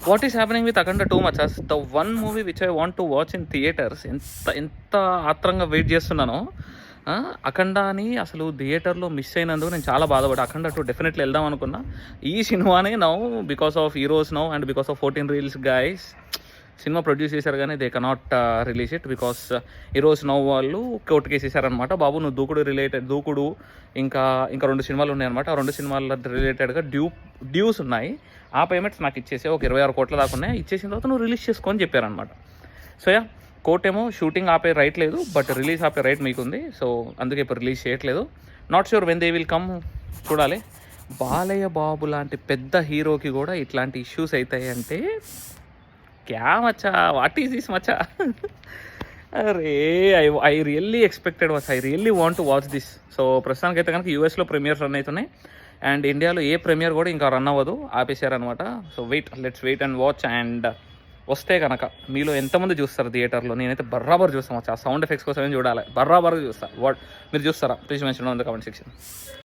What is happening with Akhanda 2 మచస్? The one movie which I want to watch in theatres, ఎంత ఆత్రంగా wait చేస్తున్నానో. అఖండ అని అసలు థియేటర్లో మిస్ అయినందుకు నేను చాలా బాధపడ్డా. అఖండ 2 డెఫినెట్లీ వెళ్దాం అనుకున్నా. ఈ సినిమానే now because of heroes now and because of 14 reels guys cinema produce చేశారు కానీ they cannot release it because heroes now వాళ్ళు కోర్టుకి వేసేసారనమాట. బాబు నువ్వు దూకుడు ఇంకా 2 సినిమాలు ఉన్నాయన్నమాట. ఆ 2 సినిమాల రిలేటెడ్గా డ్యూస్ ఉన్నాయి. ఆ పేమెంట్స్ నాకు ఇచ్చేసి ఒక 26 కోట్ల దాకా ఉన్నాయి. ఇచ్చేసిన తర్వాత నువ్వు రిలీజ్ చేసుకొని చెప్పారనమాట. సో యా, కోర్ట్ ఏమో షూటింగ్ ఆపే రైట్ లేదు, బట్ రిలీజ్ ఆపే రైట్ మీకుంది. సో అందుకే ఇప్పుడు రిలీజ్ చేయట్లేదు. Not sure when they will come, చూడాలి. బాలయ్య బాబు లాంటి పెద్ద హీరోకి కూడా ఇట్లాంటి ఇష్యూస్ అవుతాయి అంటే క్యా మచ్చా, వాట్ ఈస్ దిస్ మచ్చా? అరే I really expected I really want to watch this. So ప్రస్తుతానికి అయితే కనుక యూఎస్లో ప్రీమియర్స్ రన్ అవుతున్నాయి అండ్ ఇండియాలో ఏ ప్రీమియర్ కూడా ఇంకా రన్ అవ్వదు, ఆపేశారనమాట. So let's wait and watch. And వస్తే కనుక మీలో ఎంతమంది చూస్తారు థియేటర్లో? నేనైతే బర్రాబర్ చూస్తాను. ఆ సౌండ్ ఎఫెక్ట్స్ కోసం ఏం చూడాలి, బర్రాబర్ చూస్తాను. మీరు చూస్తారా? Please mention on the comment section.